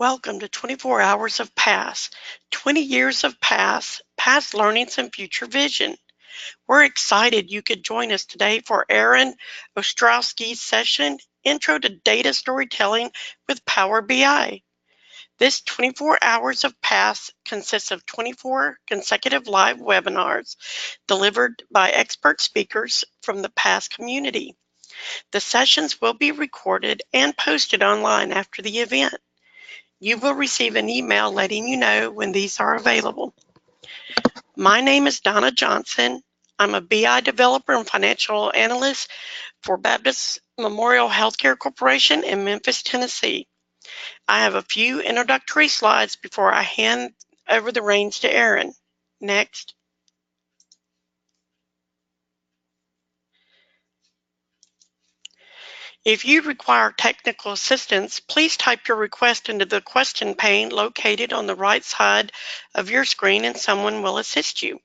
Welcome to 24 Hours of Past, 20 Years of Past, Past Learnings and Future Vision. We're excited you could join us today for Erin Ostrowsky's session, Intro to Data Storytelling with Power BI. This 24 Hours of Past consists of 24 consecutive live webinars delivered by expert speakers from the past community. The sessions will be recorded and posted online after the event. You will receive an email letting you know when these are available. My name is Donna Johnson. I'm a BI developer and financial analyst for Baptist Memorial Healthcare Corporation in Memphis, Tennessee. I have a few introductory slides before I hand over the reins to Erin. Next. If you require technical assistance, please type your request into the question pane located on the right side of your screen and someone will assist you.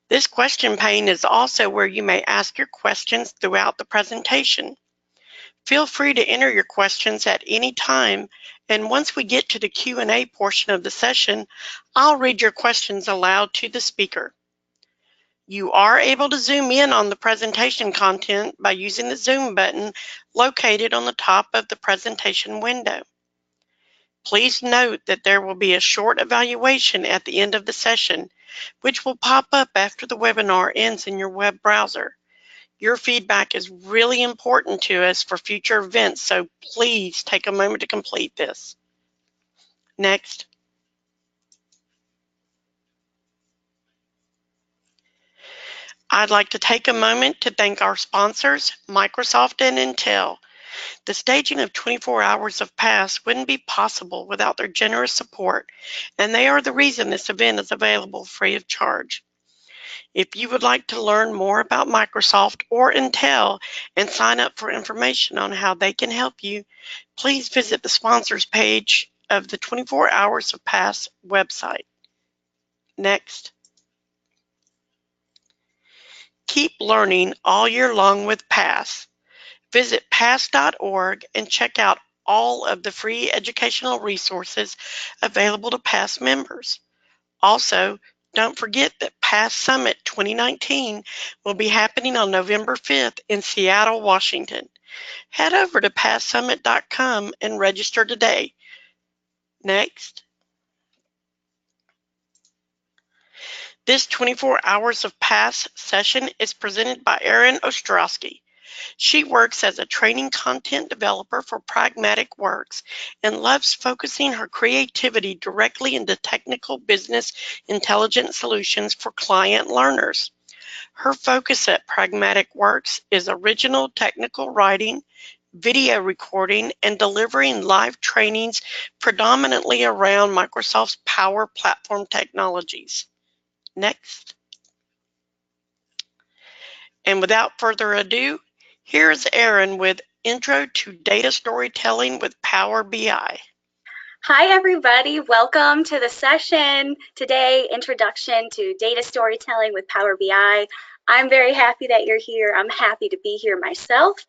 This question pane is also where you may ask your questions throughout the presentation. Feel free to enter your questions at any time, and once we get to the Q&A portion of the session, I'll read your questions aloud to the speaker. You are able to zoom in on the presentation content by using the zoom button located on the top of the presentation window. Please note that there will be a short evaluation at the end of the session, which will pop up after the webinar ends in your web browser. Your feedback is really important to us for future events, so please take a moment to complete this. Next. I'd like to take a moment to thank our sponsors, Microsoft and Intel. The staging of 24 Hours of Past wouldn't be possible without their generous support, and they are the reason this event is available free of charge. If you would like to learn more about Microsoft or Intel and sign up for information on how they can help you, please visit the sponsors page of the 24 Hours of Past website. Next. Keep learning all year long with PASS. Visit pass.org and check out all of the free educational resources available to PASS members. Also, don't forget that PASS Summit 2019 will be happening on November 5th in Seattle, Washington. Head over to passsummit.com and register today. Next. This 24 Hours of Past session is presented by Erin Ostrowsky. She works as a training content developer for Pragmatic Works and loves focusing her creativity directly into technical business intelligence solutions for client learners. Her focus at Pragmatic Works is original technical writing, video recording, and delivering live trainings predominantly around Microsoft's Power Platform technologies. Next. And without further ado, here's Erin with Intro to Data Storytelling with Power BI. Hi, everybody. Welcome to the session today, Introduction to Data Storytelling with Power BI. I'm very happy that you're here. I'm happy to be here myself.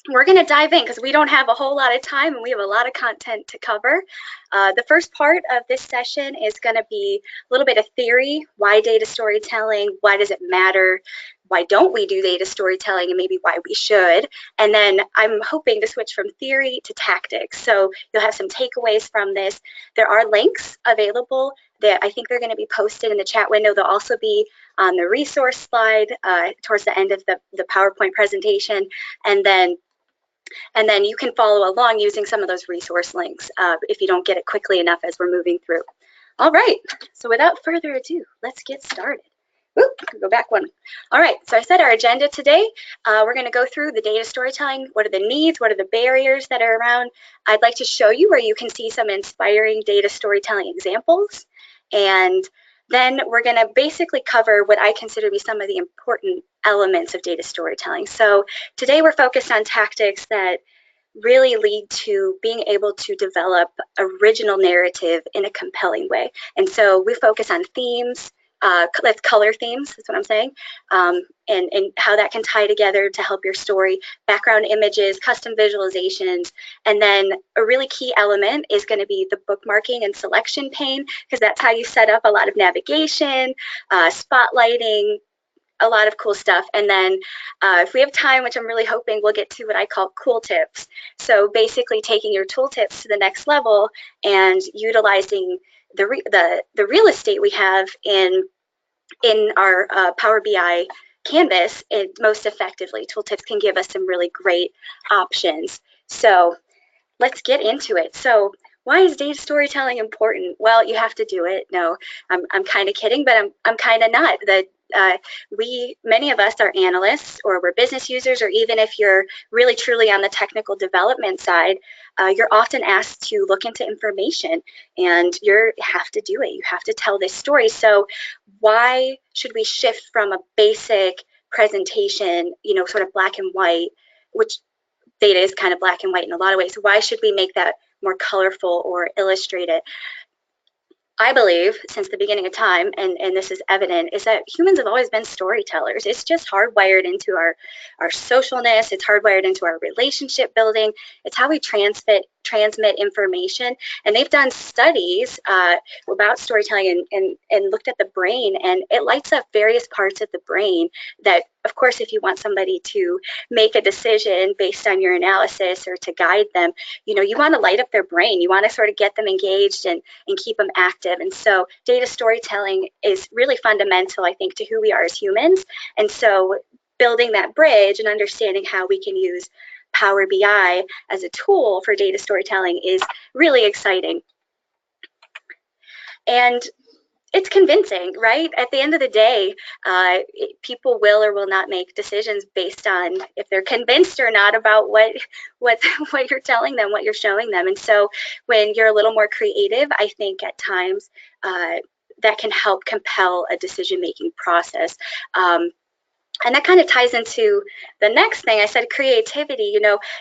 We're going to dive in because we don't have a whole lot of time and we have a lot of content to cover. The first part of this session is going to be a little bit of theory. Why data storytelling? Why does it matter? Why don't we do data storytelling, and maybe why we should? And then I'm hoping to switch from theory to tactics. So you'll have some takeaways from this. There are links available that I think they're going to be posted in the chat window. They'll also be on the resource slide towards the end of the PowerPoint presentation. And then you can follow along using some of those resource links if you don't get it quickly enough as we're moving through. All right, so without further ado, let's get started. Oop, go back one. All right, so I said our agenda today, we're going to go through the data storytelling. What are the needs? What are the barriers that are around? I'd like to show you where you can see some inspiring data storytelling examples. And then we're going to basically cover what I consider to be some of the important elements of data storytelling. So today we're focused on tactics that really lead to being able to develop original narrative in a compelling way. And so we focus on themes, That's color themes, that's what I'm saying, and how that can tie together to help your story, background images, custom visualizations, and then a really key element is going to be the bookmarking and selection pane, because that's how you set up a lot of navigation, spotlighting, a lot of cool stuff. And then if we have time, which I'm really hoping, we'll get to what I call cool tips. So basically taking your tooltips to the next level and utilizing the real estate we have in our Power BI canvas most effectively. Tooltips can give us some really great options. So let's get into it. So why is data storytelling important? Well, you have to do it. No, I'm kind of kidding, but I'm kind of not. Many of us are analysts, or we're business users, or even if you're really truly on the technical development side, you're often asked to look into information, and you have to do it. You have to tell this story. So why should we shift from a basic presentation, sort of black and white, which data is kind of black and white in a lot of ways. Why should we make that more colorful or illustrate it? I believe since the beginning of time, and this is evident, is that humans have always been storytellers. It's just hardwired into our socialness. It's hardwired into our relationship building. It's how we transmit information. And they've done studies about storytelling and looked at the brain, and it lights up various parts of the brain that, of course, if you want somebody to make a decision based on your analysis or to guide them, you want to light up their brain. You want to sort of get them engaged and keep them active. And so data storytelling is really fundamental, I think, to who we are as humans. And so building that bridge and understanding how we can use Power BI as a tool for data storytelling is really exciting. And it's convincing, right? At the end of the day, people will or will not make decisions based on if they're convinced or not about what you're telling them, what you're showing them. And so when you're a little more creative, I think at times that can help compel a decision-making process. And that kind of ties into the next thing. I said creativity.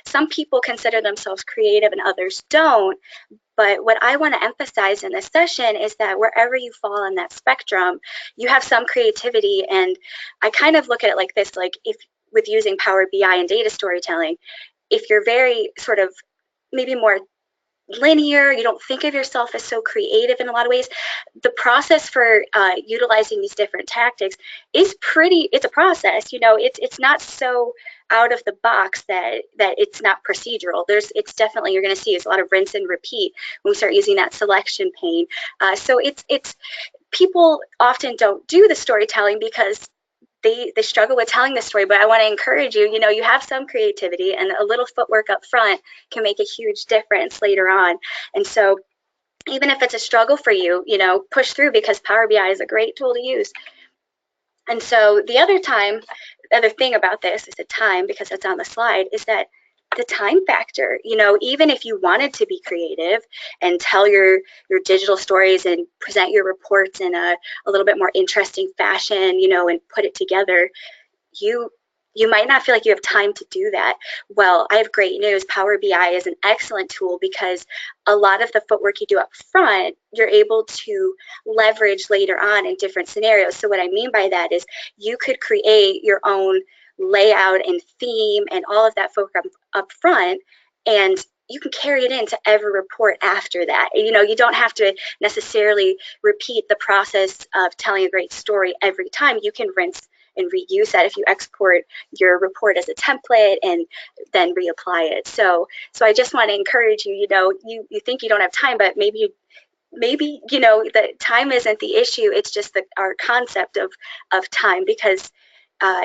Some people consider themselves creative and others don't. But what I want to emphasize in this session is that wherever you fall on that spectrum, you have some creativity. And I kind of look at it like this, like if with using Power BI and data storytelling, if you're very sort of maybe more linear, you don't think of yourself as so creative in a lot of ways, the process for utilizing these different tactics is it's a process. It's not so out of the box that it's not procedural. It's definitely, you're going to see, it's a lot of rinse and repeat when we start using that selection pane. So it's people often don't do the storytelling because they struggle with telling the story, but I want to encourage you, you have some creativity, and a little footwork up front can make a huge difference later on. And so even if it's a struggle for you, push through, because Power BI is a great tool to use. And so the other thing about this is the time, because that's on the slide, is that the time factor, even if you wanted to be creative and tell your digital stories and present your reports in a little bit more interesting fashion, and put it together, you might not feel like you have time to do that. Well, I have great news. Power BI is an excellent tool, because a lot of the footwork you do up front, you're able to leverage later on in different scenarios. So what I mean by that is you could create your own layout and theme and all of that folk up front, and you can carry it into every report after that. You don't have to necessarily repeat the process of telling a great story every time. You can rinse and reuse that if you export your report as a template and then reapply it. So I just want to encourage you, you think you don't have time, but maybe the time isn't the issue. It's just our concept of time, because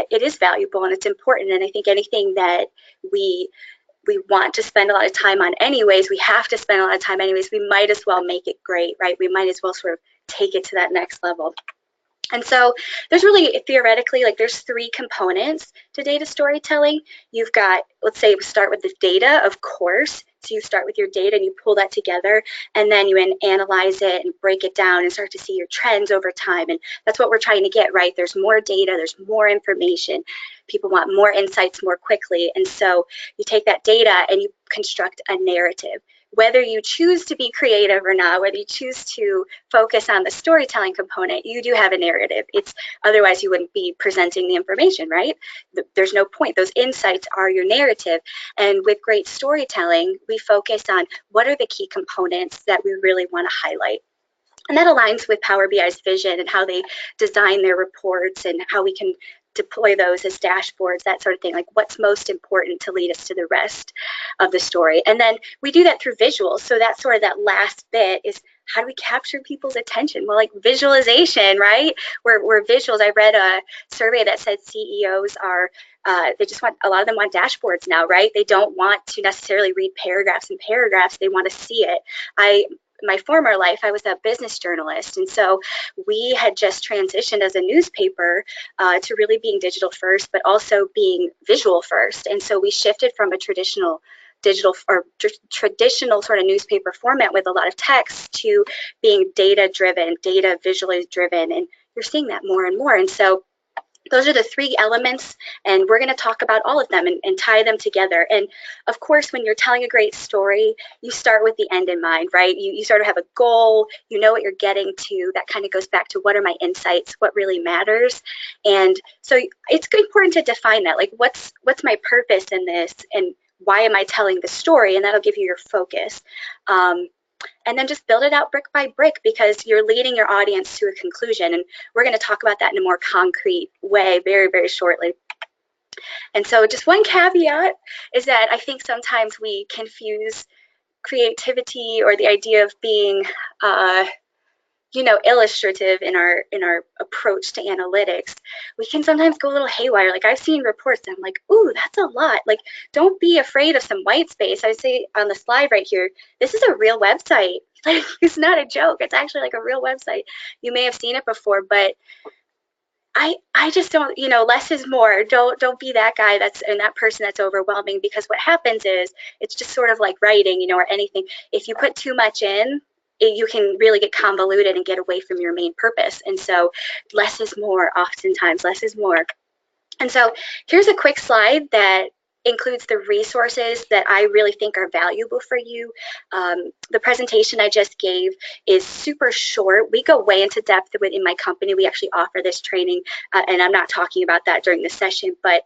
it is valuable and it's important. And I think anything that we want to spend a lot of time on anyways, we have to spend a lot of time anyways, we might as well make it great, right? We might as well sort of take it to that next level. And so there's really, theoretically, there's three components to data storytelling. You've got, let's say, start with the data, of course. So you start with your data and you pull that together, and then you analyze it and break it down and start to see your trends over time. And that's what we're trying to get, right? There's more data, there's more information. People want more insights more quickly. And so you take that data and you construct a narrative. whether you choose to be creative or not, whether you choose to focus on the storytelling component, you do have a narrative. Otherwise you wouldn't be presenting the information, right? There's no point. Those insights are your narrative. And with great storytelling, we focus on what are the key components that we really want to highlight. And that aligns with Power BI's vision and how they design their reports and how we can deploy those as dashboards, that sort of thing, like what's most important to lead us to the rest of the story. And then we do that through visuals. So that's sort of that last bit is, how do we capture people's attention? Well, like visualization, right? We're visuals. I read a survey that said CEOs are, they just want, a lot of them want dashboards now, right? They don't want to necessarily read paragraphs and paragraphs. They want to see it. My former life, I was a business journalist, and so we had just transitioned as a newspaper to really being digital first, but also being visual first. And so we shifted from a traditional traditional sort of newspaper format with a lot of text to being data driven, data visually driven, and you're seeing that more and more. And so those are the three elements, and we're going to talk about all of them and tie them together. And of course, when you're telling a great story, you start with the end in mind, right? You sort of have a goal, you know what you're getting to. That kind of goes back to, what are my insights, what really matters? And so it's important to define that, like what's my purpose in this, and why am I telling the story? And that'll give you your focus. And then just build it out brick by brick, because you're leading your audience to a conclusion. And we're going to talk about that in a more concrete way very, very shortly. And so just one caveat is that I think sometimes we confuse creativity or the idea of being illustrative in our approach to analytics. We can sometimes go a little haywire. Like I've seen reports that I'm like, ooh, that's a lot. Like, don't be afraid of some white space. I say on the slide right here, this is a real website. Like, it's not a joke. It's actually like a real website. You may have seen it before, but I just don't, less is more. Don't be that guy and that person that's overwhelming, because what happens is it's just sort of like writing, or anything. If you put too much in, you can really get convoluted and get away from your main purpose. And so less is more, oftentimes less is more. And so here's a quick slide that includes the resources that I really think are valuable for you. The presentation I just gave is super short. We go way into depth within my company. We actually offer this training, and I'm not talking about that during the session, but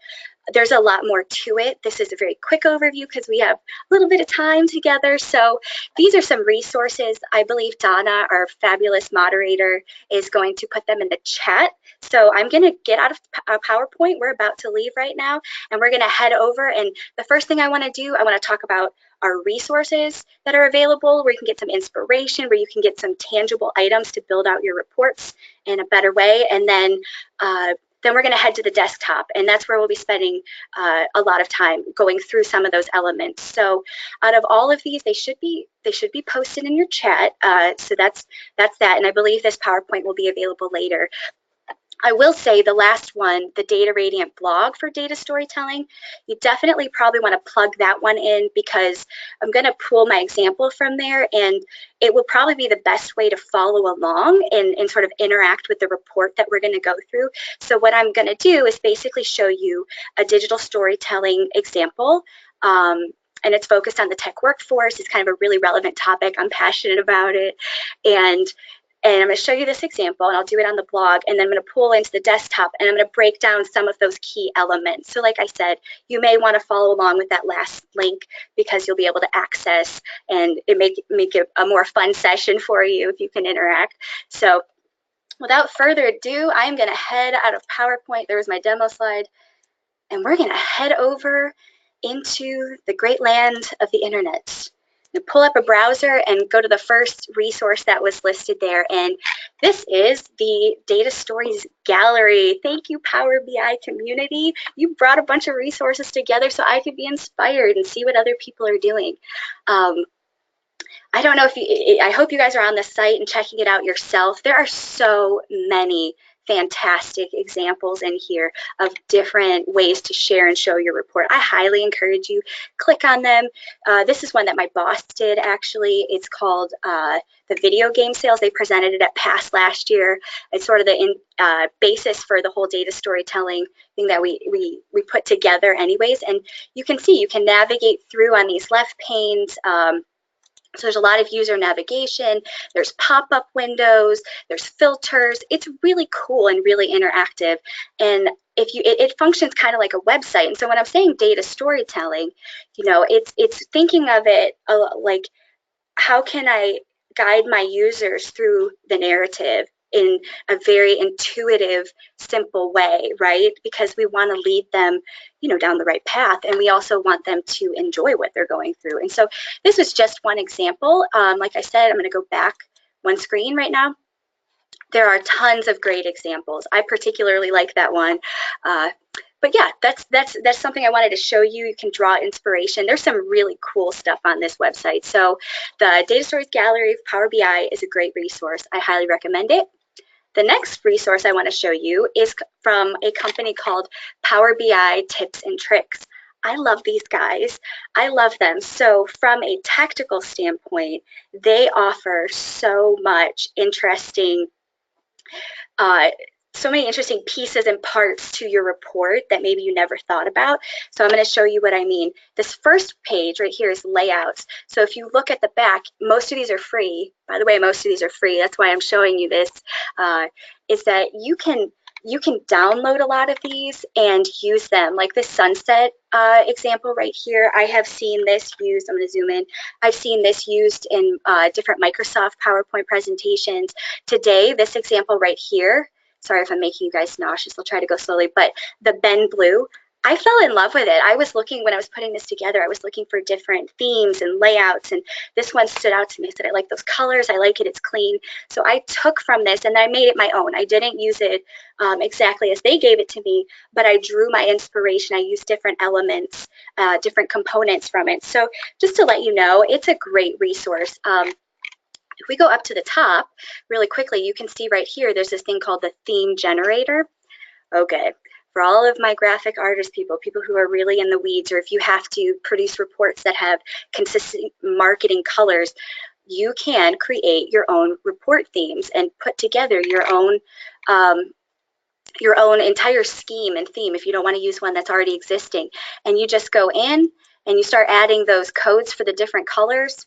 there's a lot more to it. This is a very quick overview because we have a little bit of time together. So these are some resources. I believe Donna, our fabulous moderator, is going to put them in the chat. So I'm going to get out of PowerPoint. We're about to leave right now, and we're going to head over. And the first thing I want to do, I want to talk about our resources that are available, where you can get some inspiration, where you can get some tangible items to build out your reports in a better way. And then we're going to head to the desktop, and that's where we'll be spending a lot of time going through some of those elements. So out of all of these, they should be posted in your chat. So that's that, and I believe this PowerPoint will be available later. I will say the last one, the Data Radiant blog for data storytelling, you definitely probably want to plug that one in, because I'm going to pull my example from there, and it will probably be the best way to follow along and sort of interact with the report that we're going to go through. So what I'm going to do is basically show you a digital storytelling example. And it's focused on the tech workforce. It's kind of a really relevant topic. I'm passionate about it. And I'm going to show you this example, and I'll do it on the blog, and then I'm going to pull into the desktop, and I'm going to break down some of those key elements. So like I said, you may want to follow along with that last link, because you'll be able to access, and it make it a more fun session for you if you can interact. So without further ado, I'm going to head out of PowerPoint. There's my demo slide, and we're going to head over into the great land of the internet. You pull up a browser and go to the first resource that was listed there, and this is the Data Stories Gallery. Thank you, Power BI community. You brought a bunch of resources together so I could be inspired and see what other people are doing. I don't know if I hope you guys are on the site and checking it out yourself. There are so many fantastic examples in here of different ways to share and show your report. I highly encourage you, click on them. This is one that my boss did, actually. It's called the video game sales. They presented it at PASS last year. It's sort of the basis for the whole data storytelling thing that we put together anyways. And you can see, you can navigate through on these left panes. So there's a lot of user navigation, there's pop-up windows, there's filters. It's really cool and really interactive. And it functions kind of like a website. And so when I'm saying data storytelling, it's thinking of it like, how can I guide my users through the narrative in a very intuitive, simple way, right? Because we want to lead them, down the right path, and we also want them to enjoy what they're going through. And so this was just one example. Like I said, I'm going to go back one screen right now. There are tons of great examples. I particularly like that one. But yeah, that's something I wanted to show you. You can draw inspiration. There's some really cool stuff on this website. So the Data Stories Gallery of Power BI is a great resource. I highly recommend it. The next resource I want to show you is from a company called Power BI Tips and Tricks. I love these guys. I love them. So from a tactical standpoint, they offer so much interesting so many interesting pieces and parts to your report that maybe you never thought about. So I'm going to show you what I mean. This first page right here is layouts. So if you look at the back, most of these are free. By the way, most of these are free. That's why I'm showing you this, is that you can download a lot of these and use them. Like this sunset example right here, I have seen this used, I'm going to zoom in, I've seen this used in different Microsoft PowerPoint presentations. Today, this example right here, sorry if I'm making you guys nauseous, I'll try to go slowly, but the Ben Blue, I fell in love with it. I was looking, when I was putting this together, I was looking for different themes and layouts, and this one stood out to me. I said, I like those colors, I like it, it's clean. So I took from this and I made it my own. I didn't use it exactly as they gave it to me, but I drew my inspiration. I used different elements, different components from it. So just to let you know, it's a great resource. If we go up to the top really quickly, you can see right here, there's this thing called the theme generator. Okay, for all of my graphic artist people who are really in the weeds, or if you have to produce reports that have consistent marketing colors, you can create your own report themes and put together your own entire scheme and theme if you don't want to use one that's already existing. And you just go in and you start adding those codes for the different colors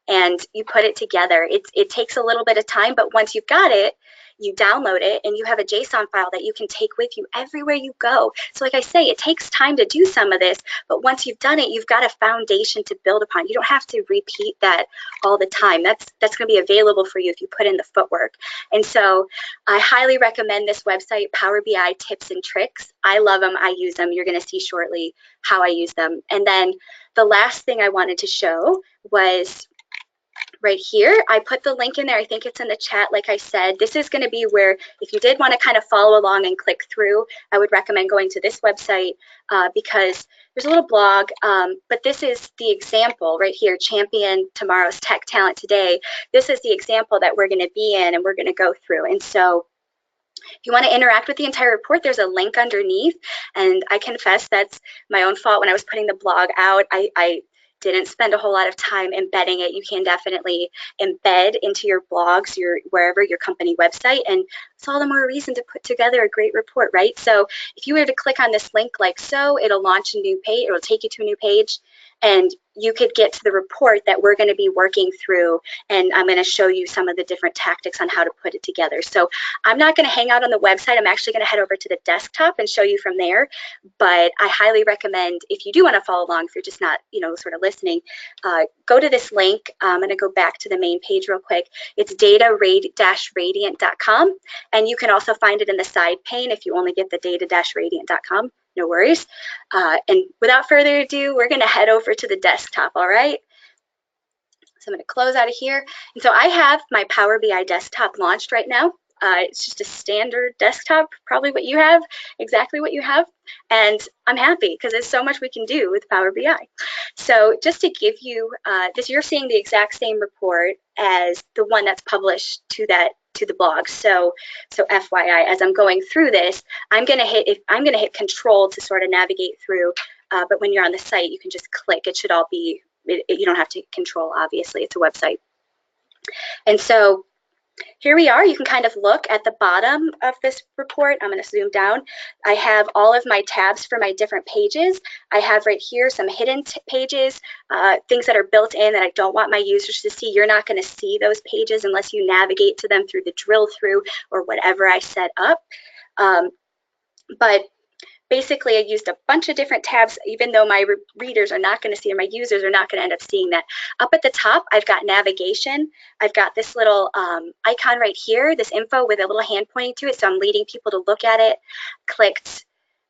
and you put it together. It takes a little bit of time, but once you've got it, you download it and you have a JSON file that you can take with you everywhere you go. So like I say, it takes time to do some of this, but once you've done it, you've got a foundation to build upon. You don't have to repeat that all the time. That's going to be available for you if you put in the footwork. And so I highly recommend this website, Power BI Tips and Tricks. I love them. I use them. You're going to see shortly how I use them. And then the last thing I wanted to show was right here. I put the link in there. I think it's in the chat. Like I said, this is going to be where, if you did want to kind of follow along and click through, I would recommend going to this website because there's a little blog, but this is the example right here, Champion Tomorrow's Tech Talent Today. This is the example that we're going to be in and we're going to go through. And so if you want to interact with the entire report, there's a link underneath. And I confess that's my own fault. When I was putting the blog out, I didn't spend a whole lot of time embedding it. You can definitely embed into your blogs, wherever your company website, and it's all the more reason to put together a great report, right? So if you were to click on this link like so, it'll launch a new page, it'll take you to a new page, and you could get to the report that we're going to be working through, and I'm going to show you some of the different tactics on how to put it together. So I'm not going to hang out on the website. I'm actually going to head over to the desktop and show you from there, but I highly recommend, if you do want to follow along, if you're just not, sort of listening, go to this link. I'm going to go back to the main page real quick. It's data-radiant.com, and you can also find it in the side pane if you only get the data-radiant.com. No worries. And without further ado, we're going to head over to the desktop, all right? So I'm going to close out of here. And so I have my Power BI desktop launched right now. It's just a standard desktop, probably what you have, exactly what you have. And I'm happy because there's so much we can do with Power BI. So just to give you this, you're seeing the exact same report as the one that's published to the blog. So FYI, as I'm going through this, I'm gonna hit Control to sort of navigate through. But when you're on the site, you can just click. It should all be. You don't have to hit Control. Obviously, it's a website. And so Here we are. You can kind of look at the bottom of this report. I'm going to zoom down. I have all of my tabs for my different pages. I have right here some hidden pages, things that are built in that I don't want my users to see. You're not going to see those pages unless you navigate to them through the drill through or whatever I set up. But basically, I used a bunch of different tabs, even though my readers are not going to see, or my users are not going to end up seeing that. Up at the top, I've got navigation. I've got this little icon right here, this info with a little hand pointing to it. So I'm leading people to look at it. Clicked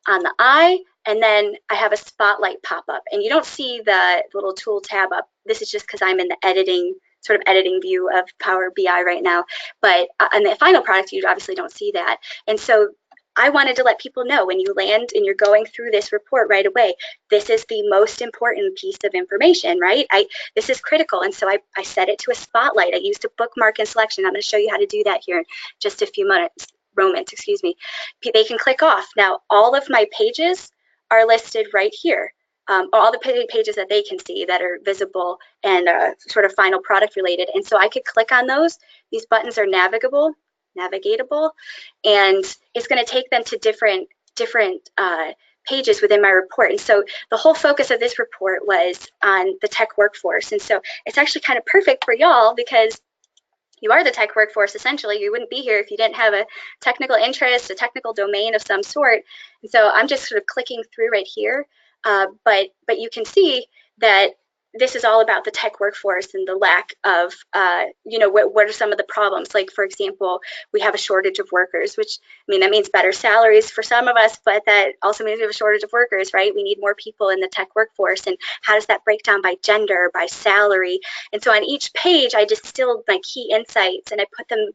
on the eye, and then I have a spotlight pop up. And you don't see the little tool tab up. This is just because I'm in the editing view of Power BI right now. But on the final product, you obviously don't see that. And so I wanted to let people know when you land and you're going through this report right away, this is the most important piece of information, right? This is critical. And so I set it to a spotlight. I used a bookmark and selection. I'm going to show you how to do that here in just a few moments, excuse me. They can click off. Now, all of my pages are listed right here. All the pages that they can see that are visible and sort of final product related. And so I could click on those. These buttons are navigatable, and it's going to take them to different pages within my report. And so the whole focus of this report was on the tech workforce. And so it's actually kind of perfect for y'all because you are the tech workforce, essentially. You wouldn't be here if you didn't have a technical interest, a technical domain of some sort. And so I'm just sort of clicking through right here. But you can see that this is all about the tech workforce and the lack of, what are some of the problems? Like, for example, we have a shortage of workers, which, I mean, that means better salaries for some of us, but that also means we have a shortage of workers, right? We need more people in the tech workforce. And how does that break down by gender, by salary? And so on each page, I distilled my key insights and I put them,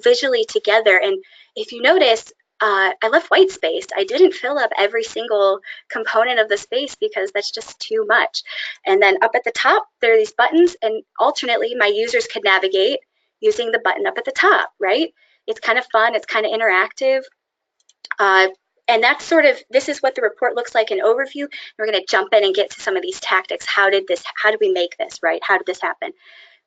visually together. And if you notice, I left white space. I didn't fill up every single component of the space because that's just too much. And then up at the top, there are these buttons, and alternately, my users could navigate using the button up at the top, right? It's kind of fun. It's kind of interactive. And that's this is what the report looks like in overview. We're going to jump in and get to some of these tactics. How did we make this, right? How did this happen?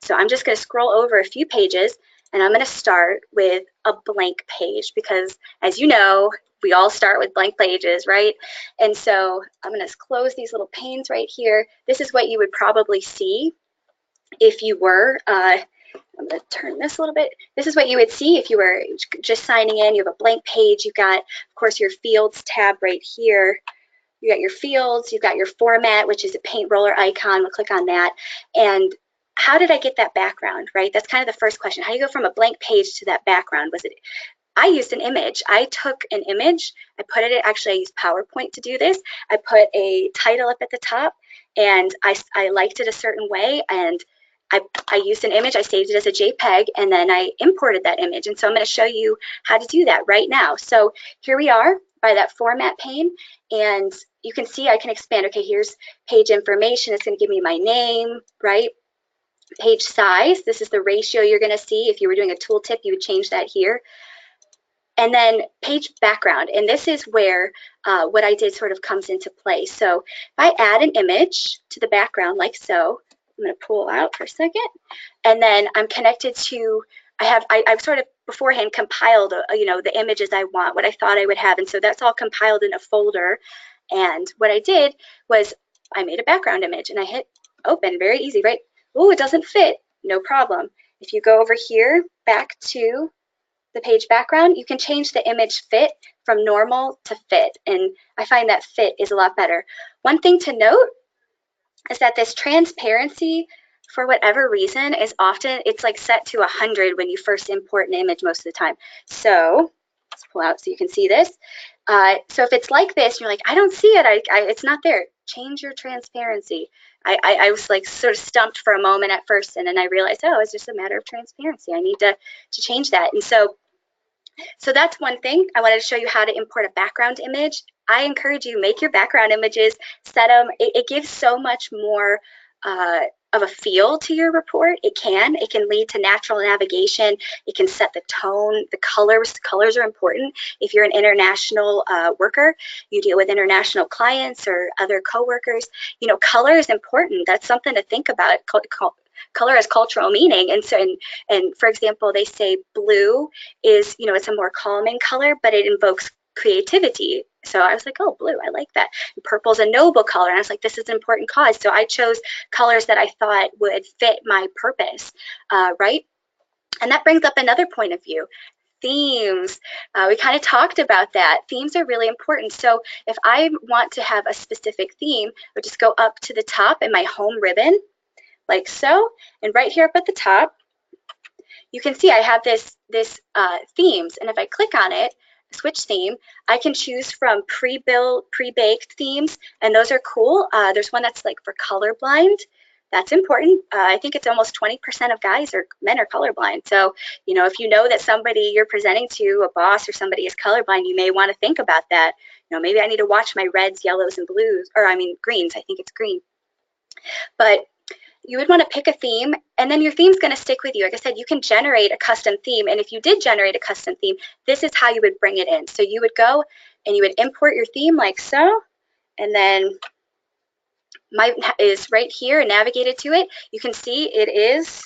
So I'm just going to scroll over a few pages. And I'm going to start with a blank page because, as you know, we all start with blank pages, right? And so I'm going to close these little panes right here. This is what you would probably see if you were, I'm going to turn this a little bit. This is what you would see if you were just signing in. You have a blank page. You've got, of course, your fields tab right here. You got your fields. You've got your format, which is a paint roller icon. We'll click on that. And how did I get that background, right? That's kind of the first question. How do you go from a blank page to that background? I used an image. I took an image. I used PowerPoint to do this. I put a title up at the top, and I liked it a certain way, and I used an image. I saved it as a JPEG, and then I imported that image. And so I'm going to show you how to do that right now. So here we are by that format pane, and you can see I can expand. Okay, here's page information. It's going to give me my name, right? Page size, this is the ratio you're going to see. If you were doing a tooltip, you would change that here. And then page background, and this is where what I did sort of comes into play. So if I add an image to the background like so, I'm going to pull out for a second, and then I'm connected to, I've sort of beforehand compiled, the images I want, what I thought I would have, and so that's all compiled in a folder. And what I did was I made a background image, and I hit open, very easy, right? Oh, it doesn't fit, no problem. If you go over here, back to the page background, you can change the image fit from normal to fit. And I find that fit is a lot better. One thing to note is that this transparency, for whatever reason, it's like set to 100 when you first import an image most of the time. So let's pull out so you can see this. So if it's like this, you're like, I don't see it, it's not there. Change your transparency. I was like sort of stumped for a moment at first, and then I realized, oh, it's just a matter of transparency. I need to change that. And so that's one thing. I wanted to show you how to import a background image. I encourage you, make your background images, set them. It gives so much more of a feel to your report. It can lead to natural navigation. It can set the tone, the colors. Colors are important. If you're an international worker, you deal with international clients or other coworkers, color is important. That's something to think about. color has cultural meaning. And so, and for example, they say blue is, you know, it's a more calming color, but it invokes creativity. So I was like, oh, blue, I like that. And purple's a noble color. And I was like, this is an important cause. So I chose colors that I thought would fit my purpose, right? And that brings up another point of view. Themes. We kind of talked about that. Themes are really important. So if I want to have a specific theme, I'll just go up to the top in my home ribbon, like so. And right here up at the top, you can see I have this themes. And if I click on it, switch theme, I can choose from pre-baked themes, and those are cool. There's one that's like for colorblind. That's important. I think it's almost 20% of guys or men are colorblind. So, you know, if you know that somebody you're presenting to, a boss or somebody is colorblind, you may want to think about that. You know, maybe I need to watch my reds, yellows, and blues, or I mean greens. I think it's green. But you would want to pick a theme, and then your theme's going to stick with you. Like I said, you can generate a custom theme, and if you did generate a custom theme, this is how you would bring it in. So you would go and you would import your theme like so, and then mine is right here and navigated to it. You can see it is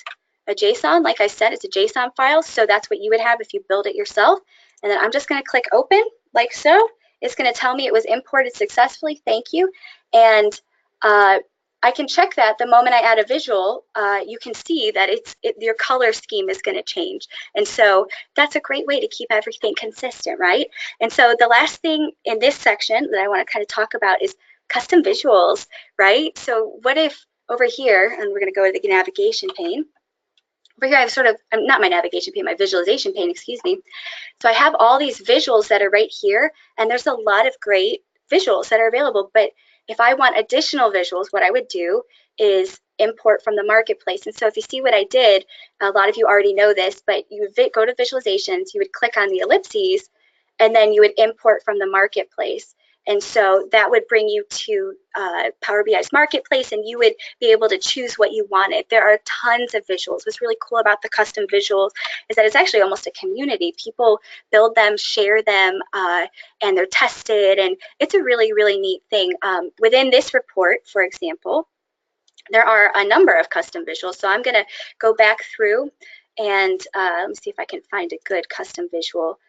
a JSON. Like I said, it's a JSON file, so that's what you would have if you build it yourself. And then I'm just going to click open like so. It's going to tell me it was imported successfully. Thank you. And I can check that the moment I add a visual, you can see that your color scheme is going to change. And so that's a great way to keep everything consistent, right? And so the last thing in this section that I want to kind of talk about is custom visuals, right? So what if over here, and we're going to go to the navigation pane. Over here I have sort of, not my navigation pane, my visualization pane, excuse me. So I have all these visuals that are right here, and there's a lot of great visuals that are available. But if I want additional visuals, what I would do is import from the marketplace. And so if you see what I did, a lot of you already know this, but you would go to visualizations, you would click on the ellipses, and then you would import from the marketplace. And so that would bring you to Power BI's marketplace, and you would be able to choose what you wanted. There are tons of visuals. What's really cool about the custom visuals is that it's actually almost a community. People build them, share them, and they're tested, and it's a really, really neat thing. Within this report, for example, there are a number of custom visuals. So I'm going to go back through and let me see if I can find a good custom visual.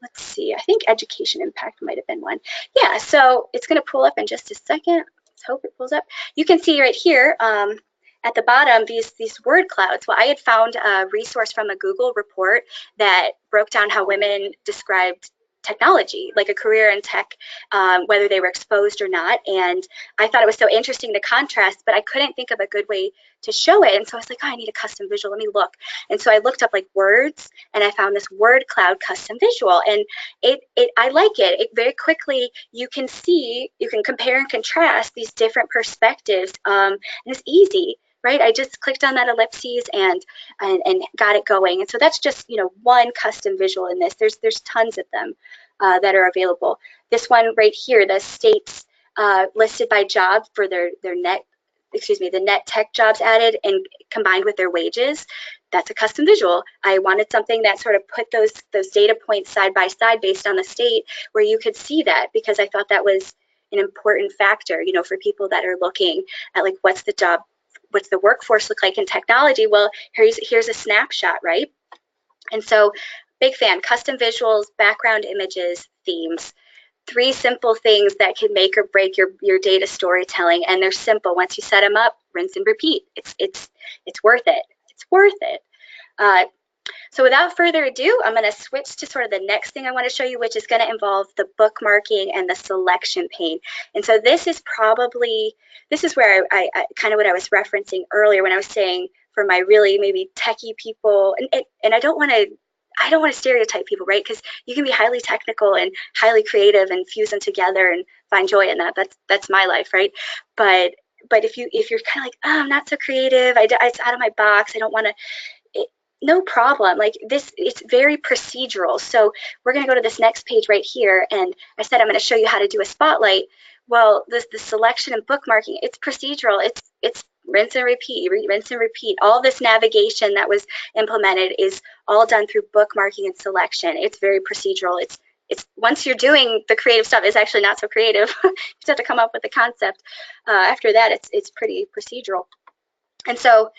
Let's see, I think education impact might have been one. Yeah, so it's going to pull up in just a second. Let's hope it pulls up. You can see right here at the bottom these word clouds. Well, I had found a resource from a Google report that broke down how women described technology, like a career in tech, whether they were exposed or not. And I thought it was so interesting to contrast, but I couldn't think of a good way to show it. And so I was like, oh, I need a custom visual. Let me look. And so I looked up like words, and I found this word cloud custom visual. And I like it. It very quickly, you can see, you can compare and contrast these different perspectives. And it's easy, right? I just clicked on that ellipses and got it going. And so that's just, you know, one custom visual in this. There's tons of them that are available. This one right here, the states listed by job for their net, the net tech jobs added and combined with their wages. That's a custom visual. I wanted something that sort of put those data points side by side based on the state where you could see that, because I thought that was an important factor, you know, for people that are looking at like what's the workforce look like in technology. Well, here's a snapshot, right? And so big fan, custom visuals, background images, themes. 3 simple things that can make or break your data storytelling, and they're simple. Once you set them up, rinse and repeat. It's worth it. It's worth it. So without further ado, I'm going to switch to sort of the next thing I want to show you, which is going to involve the bookmarking and the selection pane. And so this is where I kind of what I was referencing earlier when I was saying for my really maybe techie people, and I don't want to stereotype people, right? Because you can be highly technical and highly creative and fuse them together and find joy in that. That's my life, right? But if you're kind of like, oh, I'm not so creative, it's out of my box, I don't want to. No problem. Like this, it's very procedural. So we're going to go to this next page right here, and I said I'm going to show you how to do a spotlight. Well, the selection and bookmarking, it's procedural. It's rinse and repeat, rinse and repeat. All this navigation that was implemented is all done through bookmarking and selection. It's very procedural. It's once you're doing the creative stuff, it's actually not so creative. You just have to come up with the concept. After that, it's pretty procedural. And so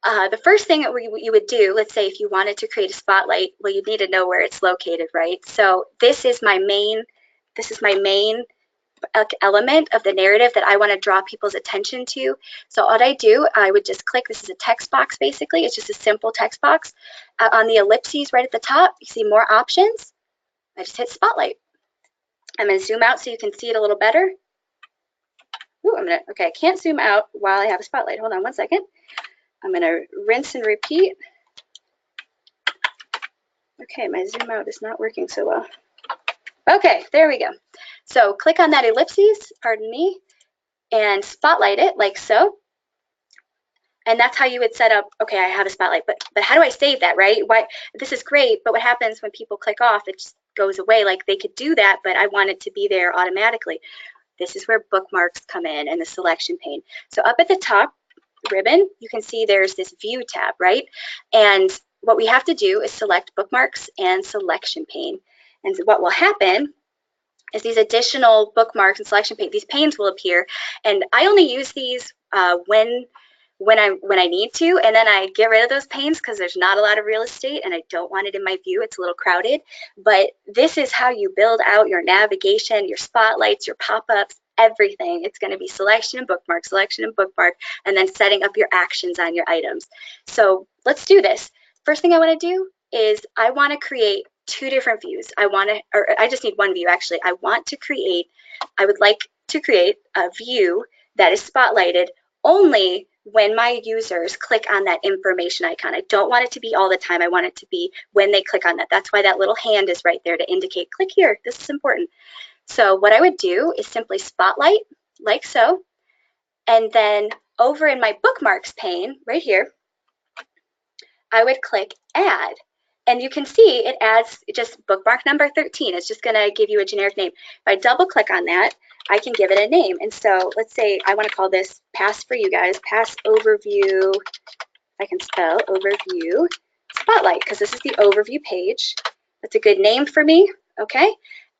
the first thing that you would do, let's say if you wanted to create a spotlight, well, you'd need to know where it's located, right? So this is my main element of the narrative that I want to draw people's attention to. So what I do, I would just click, this is a text box basically, it's just a simple text box. On the ellipses right at the top, you see more options. I just hit spotlight. I'm going to zoom out so you can see it a little better. Ooh, okay, I can't zoom out while I have a spotlight. Hold on one second. I'm going to rinse and repeat. Okay, my zoom out is not working so well. Okay, there we go. So click on that ellipses, pardon me, and spotlight it like so. And that's how you would set up, okay, I have a spotlight, but how do I save that, right? Why, this is great, but what happens when people click off, it just goes away. Like they could do that, but I want it to be there automatically. This is where bookmarks come in and the selection pane. So up at the top ribbon, you can see there's this view tab, right? And what we have to do is select bookmarks and selection pane. And what will happen is these additional bookmarks and selection pane, these panes will appear. And I only use these when I need to, and then I get rid of those panes because there's not a lot of real estate and I don't want it in my view. It's a little crowded. But this is how you build out your navigation, your spotlights, your pop-ups, everything. It's going to be selection and bookmark, and then setting up your actions on your items. So let's do this. First thing I want to do is I want to create two different views. I just need one view actually. I would like to create a view that is spotlighted only when my users click on that information icon. I don't want it to be all the time. I want it to be when they click on that. That's why that little hand is right there to indicate, click here, this is important. So what I would do is simply spotlight, like so, and then over in my bookmarks pane, right here, I would click add. And you can see it adds just bookmark number 13. It's just gonna give you a generic name. If I double click on that, I can give it a name. And so let's say I wanna call this pass for you guys, pass overview, I can spell overview spotlight, because this is the overview page. That's a good name for me, okay?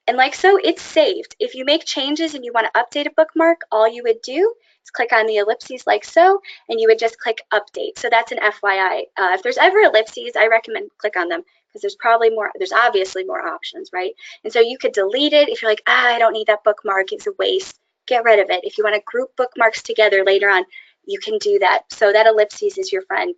And like so, it's saved. If you make changes and you want to update a bookmark, all you would do is click on the ellipses like so, and you would just click update. So that's an FYI. If there's ever ellipses, I recommend click on them because there's obviously more options, right? And so you could delete it if you're like, I don't need that bookmark, it's a waste. Get rid of it. If you want to group bookmarks together later on, you can do that. So that ellipses is your friend.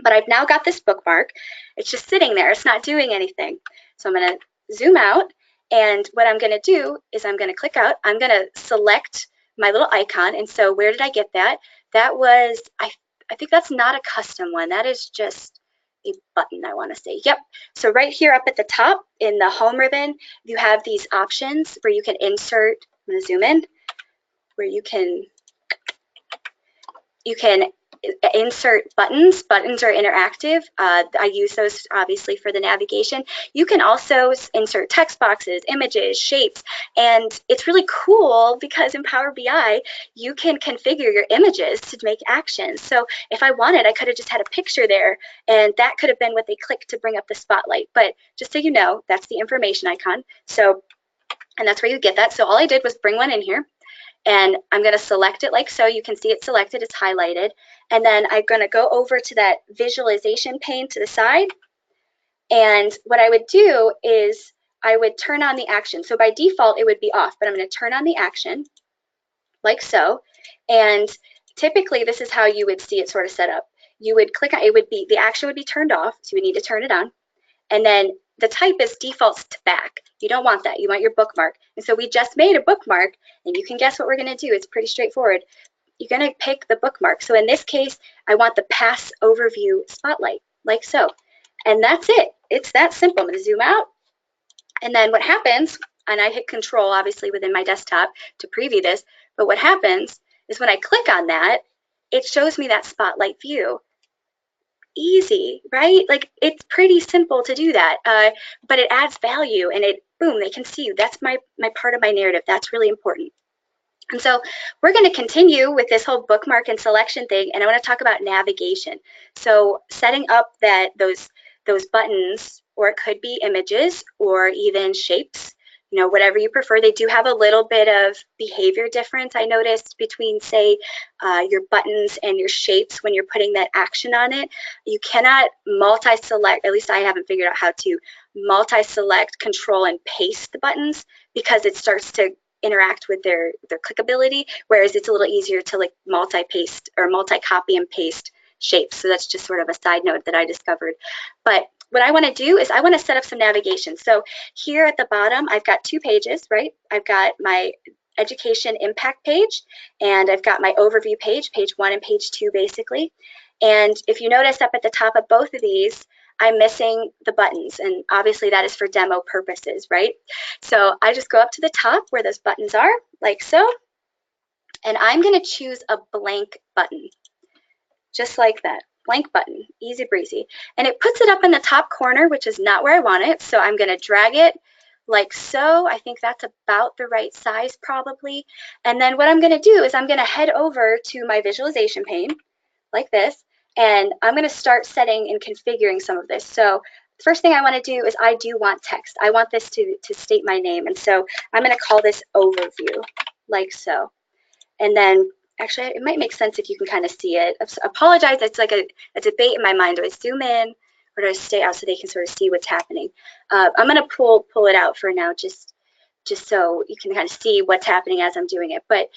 But I've now got this bookmark. It's just sitting there. It's not doing anything. So I'm going to zoom out. And what I'm going to do is I'm going to click out. I'm going to select my little icon. And so where did I get that? That was, I think that's not a custom one. That is just a button, I want to say. Yep. So right here up at the top in the home ribbon, you have these options where you can insert, I'm going to zoom in, where you can insert buttons. Buttons are interactive. I use those obviously for the navigation. You can also insert text boxes, images, shapes, and it's really cool because in Power BI, you can configure your images to make actions. So if I wanted, I could have just had a picture there, and that could have been what they clicked to bring up the spotlight. But just so you know, that's the information icon. So, and that's where you get that. So all I did was bring one in here. And I'm going to select it like so. You can see it's selected, it's highlighted. And then I'm going to go over to that visualization pane to the side. And what I would do is I would turn on the action. So by default, it would be off, but I'm going to turn on the action like so. And typically, this is how you would see it sort of set up. You would click on, the action would be turned off, so you would need to turn it on. And then the type is defaults to back. You don't want that. You want your bookmark. And so we just made a bookmark, and you can guess what we're going to do. It's pretty straightforward. You're going to pick the bookmark. So in this case, I want the pass overview spotlight, like so. And that's it. It's that simple. I'm going to zoom out. And then what happens, and I hit Control, obviously, within my desktop to preview this, but what happens is when I click on that, it shows me that spotlight view. Easy, right? Like it's pretty simple to do that, but it adds value, and boom, they can see you. That's my part of my narrative. That's really important. And so we're going to continue with this whole bookmark and selection thing, and I want to talk about navigation. So setting up those buttons, or it could be images or even shapes. you know, whatever you prefer. They do have a little bit of behavior difference, I noticed, between, say, your buttons and your shapes when you're putting that action on it. You cannot multi-select, at least I haven't figured out how to multi-select, control, and paste the buttons, because it starts to interact with their clickability, whereas it's a little easier to like multi-paste or multi-copy and paste shapes. So that's just sort of a side note that I discovered. But what I want to do is I want to set up some navigation. So here at the bottom, I've got 2 pages, right? I've got my education impact page, and I've got my overview page, page 1 and page 2 basically. And if you notice up at the top of both of these, I'm missing the buttons, and obviously that is for demo purposes, right? So I just go up to the top where those buttons are, like so, and I'm going to choose a blank button, just like that. Blank button, easy breezy. And it puts it up in the top corner, which is not where I want it. So I'm going to drag it like so. I think that's about the right size probably. And then what I'm going to do is I'm going to head over to my visualization pane like this, and I'm going to start setting and configuring some of this. So the first thing I want to do is I do want text. I want this to state my name. And so I'm going to call this overview like so. And then actually, it might make sense if you can kind of see it. I apologize, it's like a debate in my mind. Do I zoom in or do I stay out so they can sort of see what's happening? I'm going to pull it out for now, just so you can kind of see what's happening as I'm doing it. But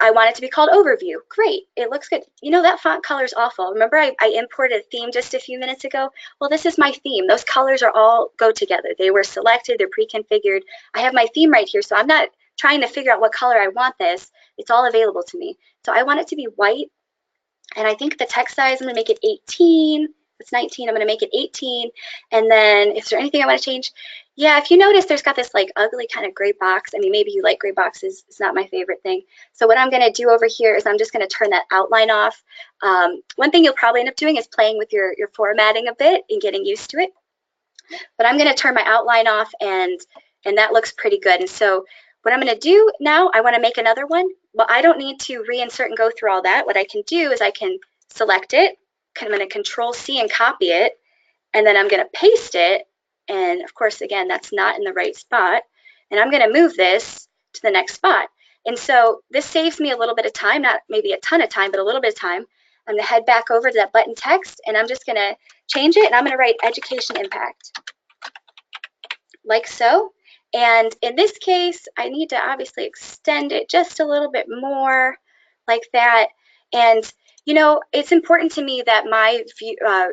I want it to be called Overview. Great, it looks good. You know, that font color is awful. Remember I imported a theme just a few minutes ago? Well, this is my theme. Those colors are all go together. They were selected, they're pre-configured. I have my theme right here, so I'm not trying to figure out what color I want this. It's all available to me. So I want it to be white, and I think the text size, I'm gonna make it 18. It's 19, I'm gonna make it 18. And then is there anything I wanna change? Yeah, if you notice, there's got this like ugly kind of gray box. I mean, maybe you like gray boxes, it's not my favorite thing. So what I'm gonna do over here is I'm just gonna turn that outline off. One thing you'll probably end up doing is playing with your formatting a bit and getting used to it. But I'm gonna turn my outline off, and that looks pretty good. And so what I'm gonna do now, I wanna make another one. Well, I don't need to reinsert and go through all that. What I can do is I can select it, I'm gonna Control C and copy it, and then I'm gonna paste it. And of course, again, that's not in the right spot. And I'm gonna move this to the next spot. And so this saves me a little bit of time, not maybe a ton of time, but a little bit of time. I'm gonna head back over to that button text, and I'm just gonna change it, and I'm gonna write Education Impact, like so. And in this case, I need to obviously extend it just a little bit more, like that. And you know, it's important to me that my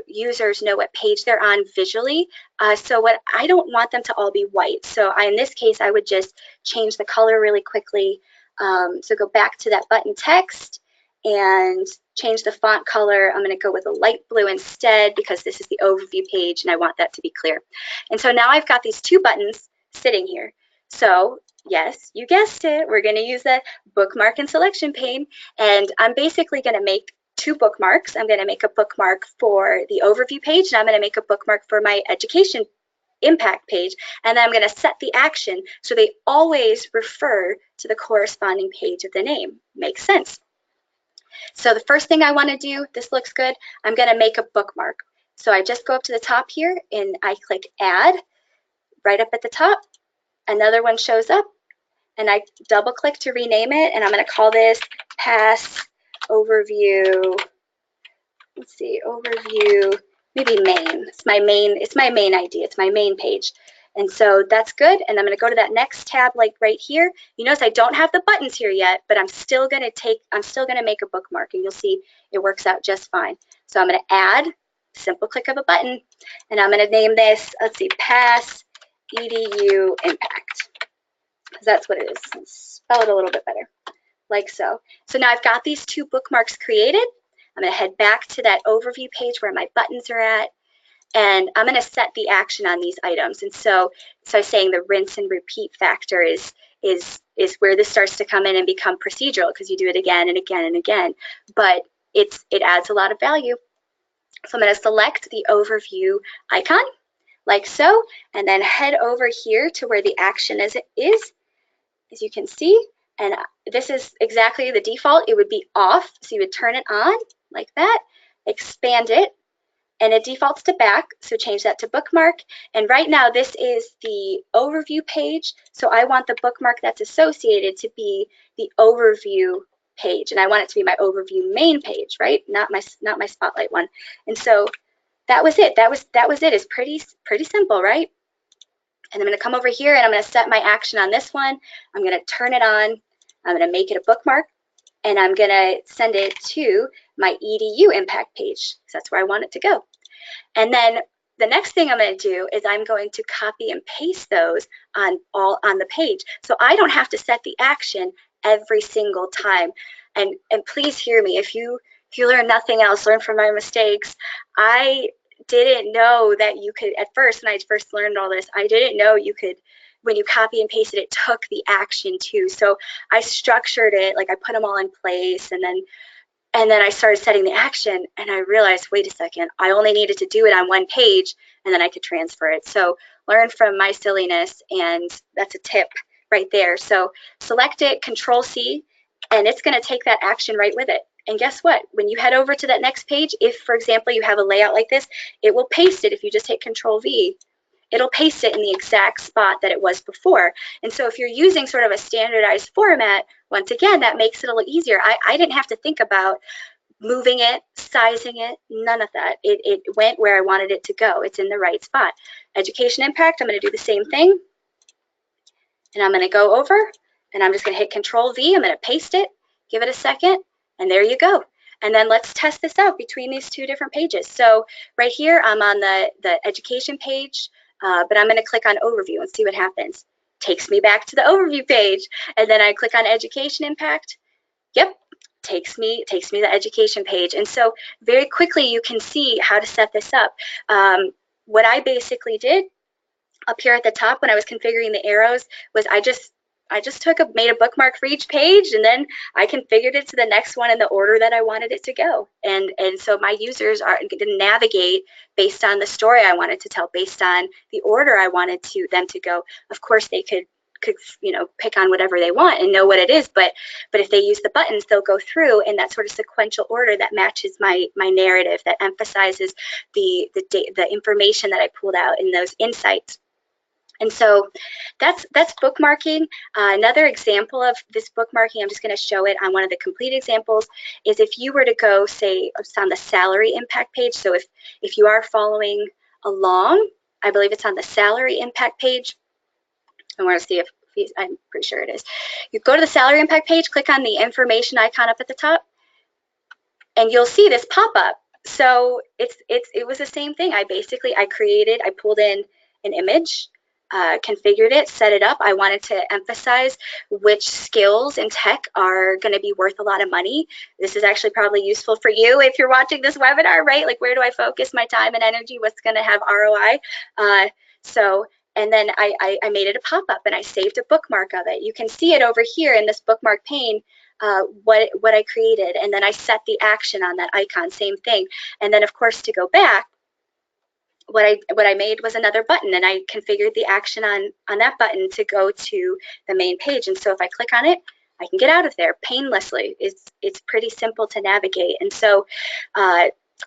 users know what page they're on visually. So what I don't want them to all be white. So in this case, I would just change the color really quickly. So go back to that button text and change the font color. I'm going to go with a light blue instead, because this is the overview page and I want that to be clear. And so now I've got these 2 buttons sitting here. So yes, you guessed it, we're going to use the bookmark and selection pane, and I'm basically going to make 2 bookmarks. I'm going to make a bookmark for the overview page, and I'm going to make a bookmark for my education impact page, and then I'm going to set the action so they always refer to the corresponding page of the name. Makes sense. So the first thing I want to do, this looks good, I'm going to make a bookmark. So I just go up to the top here and I click Add. Right up at the top, another one shows up, and I double click to rename it, and I'm going to call this Pass Overview. Let's see, Overview, maybe Main. It's my main ID. It's my main page. And so that's good. And I'm going to go to that next tab, like right here. You notice I don't have the buttons here yet, but I'm still going to make a bookmark, and you'll see it works out just fine. So I'm going to add, simple click of a button, and I'm going to name this, let's see, Pass EDU Impact, because that's what it is. Let's spell it a little bit better, like so. So now I've got these 2 bookmarks created. I'm going to head back to that overview page where my buttons are at, and I'm going to set the action on these items. And so I was saying the rinse and repeat factor is where this starts to come in and become procedural, because you do it again and again and again, but it adds a lot of value. So I'm going to select the overview icon, like so, and then head over here to where the action is, as you can see, and this is exactly the default. It would be off, so you would turn it on like that, expand it, and it defaults to back, so change that to bookmark. And right now this is the overview page, so I want the bookmark that's associated to be the overview page, and I want it to be my overview main page, right? Not my spotlight one. And so that was it. That was it. It's pretty simple, right? And I'm going to come over here and I'm going to set my action on this one. I'm going to turn it on. I'm going to make it a bookmark, and I'm going to send it to my EDU impact page, because that's where I want it to go. And then the next thing I'm going to do is I'm going to copy and paste those on the page, so I don't have to set the action every single time. And please hear me, if you learn nothing else, learn from my mistakes. I didn't know that you could, at first, when I first learned all this, I didn't know you could, when you copy and pasted, it took the action too. So I structured it, like I put them all in place, and then I started setting the action, and I realized, wait a second, I only needed to do it on one page, and then I could transfer it. So learn from my silliness, and that's a tip right there. So select it, Control C, and it's going to take that action right with it. And guess what? When you head over to that next page, if, for example, you have a layout like this, it will paste it. If you just hit Control V, it'll paste it in the exact spot that it was before. And so if you're using sort of a standardized format, once again, that makes it a little easier. I didn't have to think about moving it, sizing it, none of that. It went where I wanted it to go. It's in the right spot. Education impact, I'm going to do the same thing. And I'm going to go over, and I'm just going to hit Control V. I'm going to paste it, give it a second, and there you go. And then let's test this out between these two different pages. So right here, I'm on the education page, but I'm going to click on overview and see what happens. Takes me back to the overview page, and then I click on education impact. Yep, takes me to the education page. And so very quickly you can see how to set this up. What I basically did up here at the top when I was configuring the arrows was I just made a bookmark for each page, and then I configured it to the next one in the order that I wanted it to go. And so my users are going to navigate based on the story I wanted to tell, based on the order I wanted them to go. Of course, they could pick on whatever they want and know what it is, but if they use the buttons, they'll go through in that sort of sequential order that matches my narrative, that emphasizes the information that I pulled out in those insights. And so that's bookmarking. Another example of this bookmarking, I'm just going to show it on one of the complete examples, is if you were to go, say, it's on the salary impact page. So if you are following along, I believe it's on the salary impact page. I want to see if I'm pretty sure it is. You go to the salary impact page, click on the information icon up at the top, and you'll see this pop up. So it was the same thing. I pulled in an image, configured it, set it up. I wanted to emphasize which skills in tech are going to be worth a lot of money. This is actually probably useful for you if you're watching this webinar, right? Like, where do I focus my time and energy? What's going to have ROI? And then I made it a pop-up, and I saved a bookmark of it. You can see it over here in this bookmark pane, what I created, and then I set the action on that icon, same thing. And then, of course, to go back, what I made was another button, and I configured the action on that button to go to the main page. And so if I click on it, I can get out of there painlessly. It's pretty simple to navigate. And so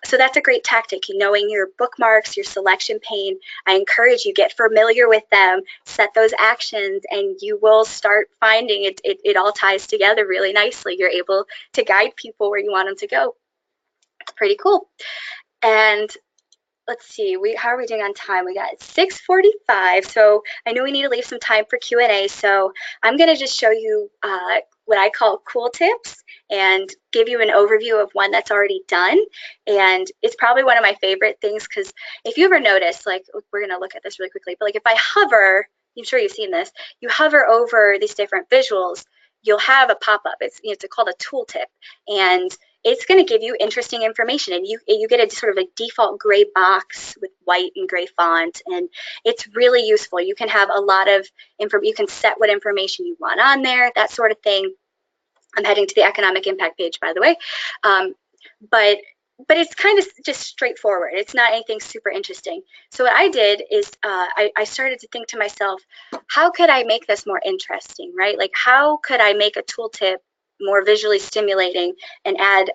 so that's a great tactic, knowing your bookmarks, your selection pane. I encourage you, get familiar with them, set those actions, and you will start finding it all ties together really nicely. You're able to guide people where you want them to go. It's pretty cool. And let's see, how are we doing on time? We got 6:45, so I know we need to leave some time for Q&A, so I'm going to just show you what I call cool tips and give you an overview of one that's already done. And it's probably one of my favorite things, because if you ever notice, like, we're going to look at this really quickly, but like if I hover, I'm sure you've seen this, you hover over these different visuals, you'll have a pop-up. It's called a tooltip, and it's going to give you interesting information, and you get a sort of a default gray box with white and gray font, and it's really useful. You can have a lot of you can set what information you want on there, that sort of thing. I'm heading to the economic impact page, by the way, but it's kind of just straightforward. It's not anything super interesting. So what I did is I started to think to myself, how could I make this more interesting, right? Like, how could I make a tooltip more visually stimulating and add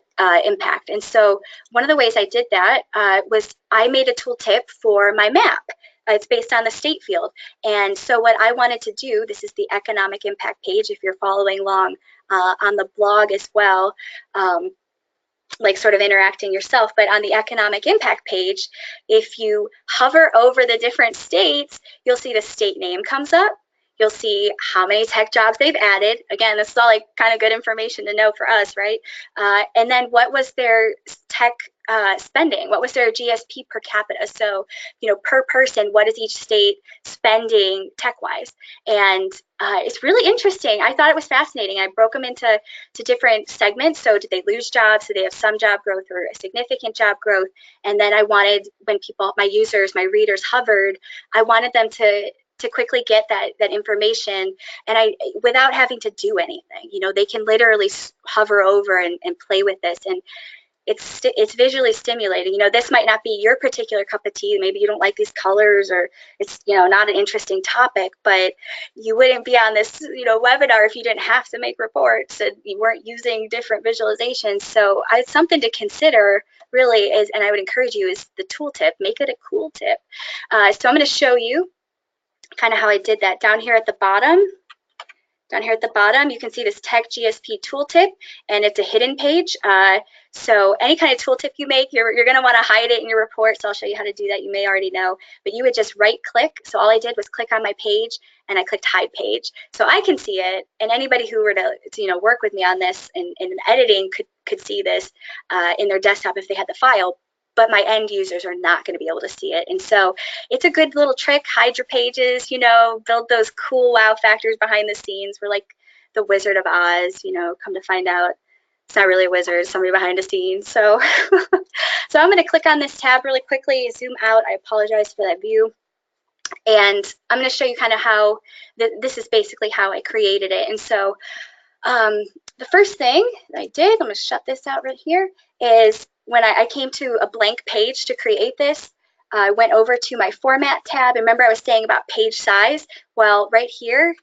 impact. And so one of the ways I did that was I made a tooltip for my map. It's based on the state field. And so what I wanted to do, this is the economic impact page if you're following along on the blog as well, like sort of interacting yourself, but on the economic impact page, if you hover over the different states, you'll see the state name comes up. You'll see how many tech jobs they've added. Again, this is all like kind of good information to know for us, right? And then what was their tech spending? What was their GSP per capita? So, per person, what is each state spending tech-wise? And it's really interesting. I thought it was fascinating. I broke them into different segments. So did they lose jobs? Did they have some job growth or a significant job growth? And then I wanted, when people, my users, my readers hovered, I wanted them to quickly get that information, and without having to do anything. They can literally hover over and play with this, and it's visually stimulating. This might not be your particular cup of tea. Maybe you don't like these colors, or it's not an interesting topic, but you wouldn't be on this webinar if you didn't have to make reports and you weren't using different visualizations. So it's something to consider really is, and I would encourage you, is the tooltip. Make it a cool tip. So I'm going to show you kind of how I did that. Down here at the bottom, you can see this Tech GSP tooltip, and it's a hidden page. So any kind of tooltip you make, you're going to want to hide it in your report. So I'll show you how to do that. You may already know, but you would just right click. So all I did was click on my page, and I clicked hide page. So I can see it, and anybody who were to work with me on this in editing could see this in their desktop if they had the file. But my end users are not going to be able to see it. And so it's a good little trick. Hide your pages, build those cool wow factors behind the scenes. We're like the Wizard of Oz, come to find out it's not really a wizard, it's somebody behind the scenes. So, so I'm going to click on this tab really quickly, zoom out. I apologize for that view. And I'm going to show you kind of how, this is basically how I created it. And so the first thing that I did, I'm going to shut this out right here, is when I came to a blank page to create this, I went over to my format tab. Remember I was saying about page size? Well, right here,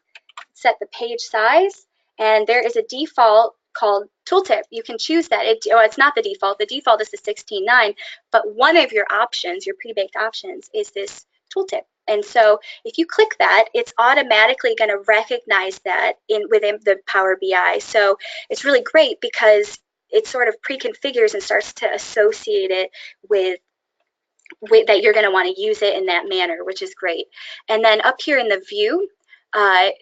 set the page size, and there is a default called Tooltip. You can choose that. It's not the default. The default is the 16:9, but one of your options, your pre-baked options, is this Tooltip. And so if you click that, it's automatically going to recognize that within the Power BI. So it's really great because it sort of pre-configures and starts to associate it with that you're going to want to use it in that manner, which is great. And then up here in the view, I'm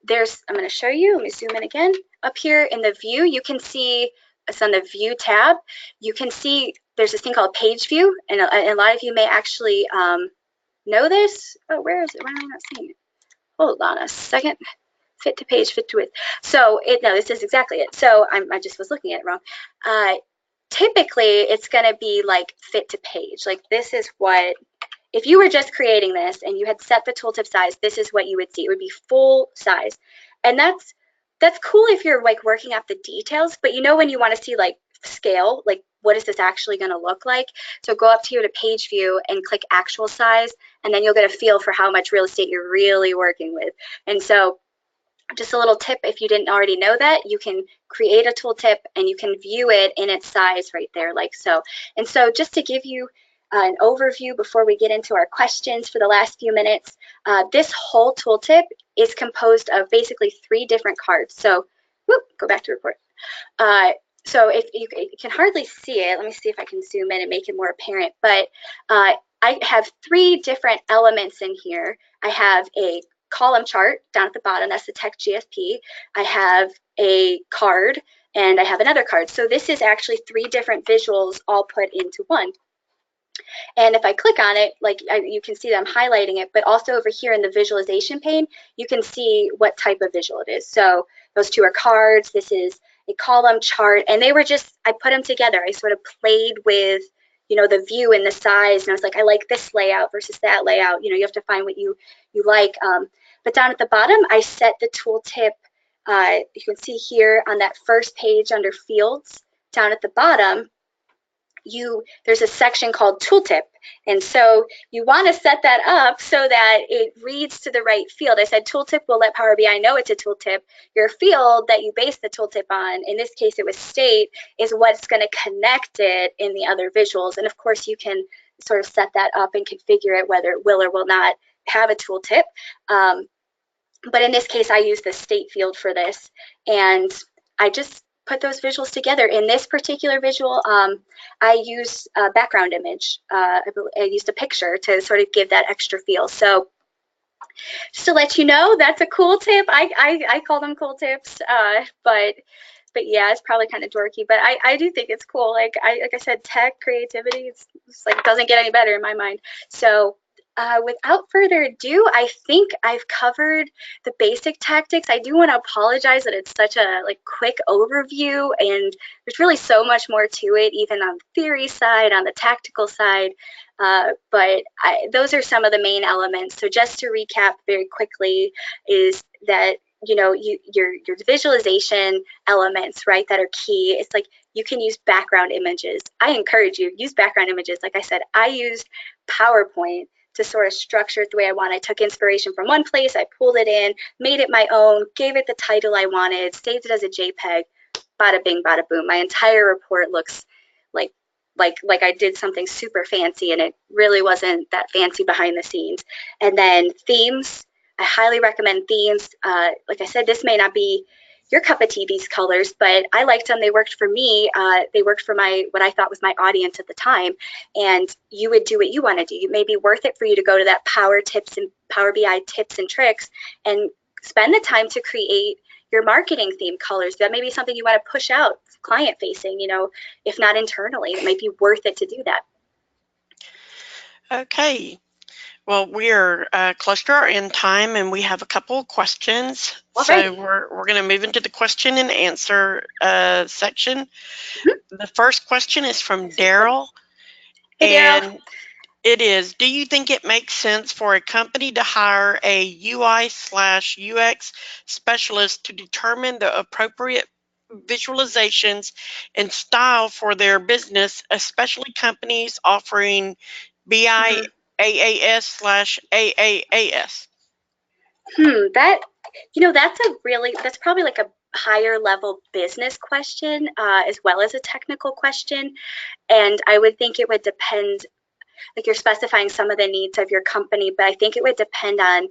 going to show you, let me zoom in again. Up here in the view, you can see, it's on the view tab, you can see there's this thing called page view, and a lot of you may actually know this. Oh, where is it? Why am I not seeing it? Hold on a second. Fit to page, fit to width. So no, this is exactly it. So I just was looking at it wrong. Typically, it's going to be like fit to page. Like this is what, if you were just creating this and you had set the tooltip size, this is what you would see. It would be full size. And that's cool if you're like working out the details, but when you want to see like scale, like what is this actually going to look like? So go up here to page view and click actual size, and then you'll get a feel for how much real estate you're really working with. And so just a little tip, if you didn't already know that, you can create a tooltip and you can view it in its size right there, like so. And so just to give you an overview before we get into our questions for the last few minutes, this whole tooltip is composed of basically 3 different cards. So go back to report. So if you can hardly see it, let me see if I can zoom in and make it more apparent. But I have 3 different elements in here. I have a column chart down at the bottom, that's the Tech GSP. I have a card, and I have another card. So this is actually 3 different visuals all put into one. And if I click on it, you can see that I'm highlighting it, but also over here in the visualization pane, you can see what type of visual it is. So those 2 are cards, this is a column chart, and they were just, I put them together. I sort of played with the view and the size, and I was like, I like this layout versus that layout. You have to find what you like. But down at the bottom, I set the tooltip. You can see here on that first page under fields, down at the bottom, there's a section called Tooltip. And so you want to set that up so that it reads to the right field. I said Tooltip will let Power BI know it's a tooltip. Your field that you base the tooltip on, in this case it was state, is what's going to connect it in the other visuals. And of course you can sort of set that up and configure it whether it will or will not have a tooltip. But in this case, I use the state field for this, and I just put those visuals together. In this particular visual, I use a background image. I used a picture to sort of give that extra feel. So just to let you know, that's a cool tip. I call them cool tips, but yeah, it's probably kind of dorky, but I do think it's cool. Like I said, tech creativity, it's like doesn't get any better in my mind. So without further ado, I think I've covered the basic tactics. I do want to apologize that it's such a quick overview, and there's really so much more to it, even on the theory side, on the tactical side. But those are some of the main elements. So just to recap very quickly, is that your visualization elements, right, that are key. It's like you can use background images. I encourage you, use background images. Like I said, I used PowerPoint to sort of structure it the way I want. I took inspiration from one place, I pulled it in, made it my own, gave it the title I wanted, saved it as a JPEG, bada bing, bada boom. My entire report looks like I did something super fancy, and it really wasn't that fancy behind the scenes. And then themes, I highly recommend themes. Like I said, this may not be your cup of tea, these colors, but I liked them. They worked for me. They worked for what I thought was my audience at the time. And you would do what you want to do. It may be worth it for you to go to that Power BI tips and tricks and spend the time to create your marketing theme colors. That may be something you want to push out, client facing, if not internally. It might be worth it to do that. Okay. Well, we are close to our end time, and we have a couple of questions. All so right. we're going to move into the question and answer section. Mm-hmm. The first question is from Daryl. Hey, and Daryl. it is, do you think it makes sense for a company to hire a UI/UX specialist to determine the appropriate visualizations and style for their business, especially companies offering BI AAS/AAAS? That's probably like a higher level business question, as well as a technical question. And I would think it would depend, like you're specifying some of the needs of your company, but I think it would depend on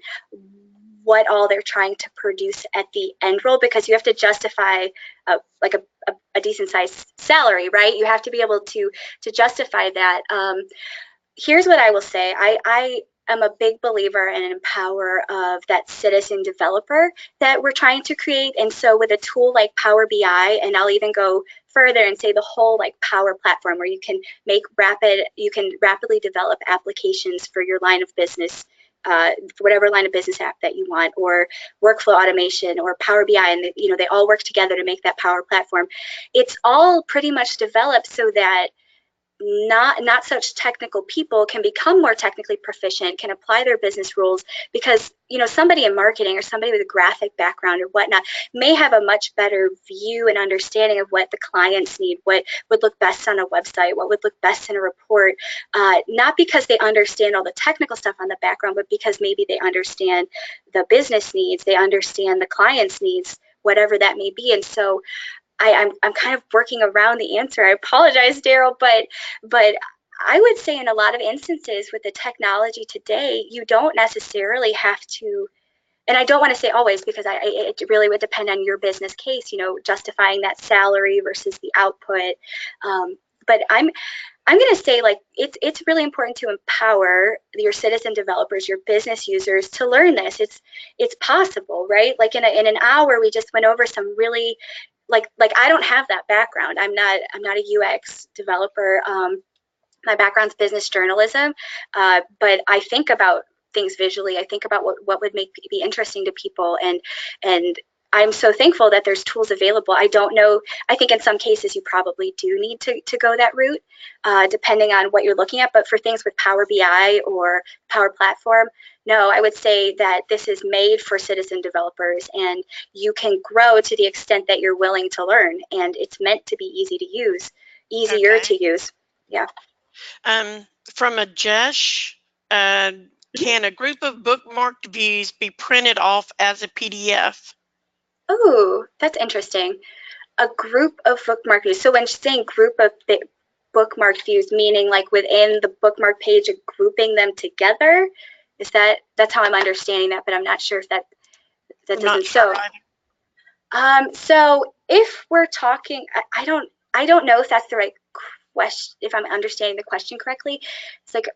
what all they're trying to produce at the end role, because you have to justify a decent sized salary, right? You have to be able to justify that. Here's what I will say. I am a big believer and an empower of that citizen developer that we're trying to create. And so with a tool like Power BI, and I'll even go further and say the whole Power Platform, where you can rapidly develop applications for your line of business, whatever line of business app that you want, or workflow automation, or Power BI, and they all work together to make that Power Platform. It's all pretty much developed so that not such technical people can become more technically proficient, can apply their business rules, because somebody in marketing or somebody with a graphic background or whatnot may have a much better view and understanding of what the clients need, what would look best on a website, what would look best in a report, not because they understand all the technical stuff on the background, but because maybe they understand the business needs, they understand the client's needs, whatever that may be. And so I'm kind of working around the answer. I apologize, Daryl, but I would say in a lot of instances with the technology today, you don't necessarily have to, and I don't want to say always, because it really would depend on your business case, justifying that salary versus the output. But I'm going to say it's really important to empower your citizen developers, your business users, to learn this. It's possible, right? Like in an hour, we just went over some really like I don't have that background. I'm not a UX developer. My background's business journalism, but I think about things visually. I think about what would be interesting to people, and I'm so thankful that there's tools available. I don't know. I think in some cases you probably do need to go that route, depending on what you're looking at. But for things with Power BI or Power Platform, no, I would say that this is made for citizen developers, and you can grow to the extent that you're willing to learn. And it's meant to be easy to use, easier to use. Yeah. From a Jesh, can a group of bookmarked views be printed off as a PDF? Oh, that's interesting. A group of bookmark views. So when she's saying group of bookmark views, meaning like within the bookmark page, grouping them together, that's how I'm understanding that, but I'm not sure if that doesn't. Sure So if we're talking, I don't know if that's the right question, if I'm understanding the question correctly. It's like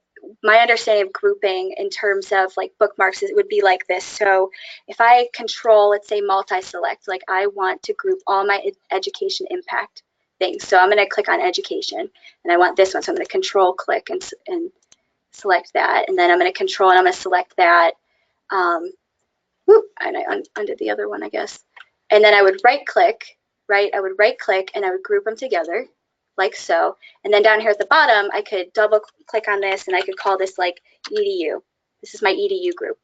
my understanding of grouping in terms of like bookmarks would be like this. So if I control, let's say multi-select, like I want to group all my education impact things. So I'm going to click on education and I want this one. So I'm going to control click and select that. And then I'm going to control and I'm going to select that. And I undid the other one, I guess. And then I would right click, right? I would right click and I would group them together like so. And then down here at the bottom, I could double click on this and I could call this like EDU. This is my EDU group.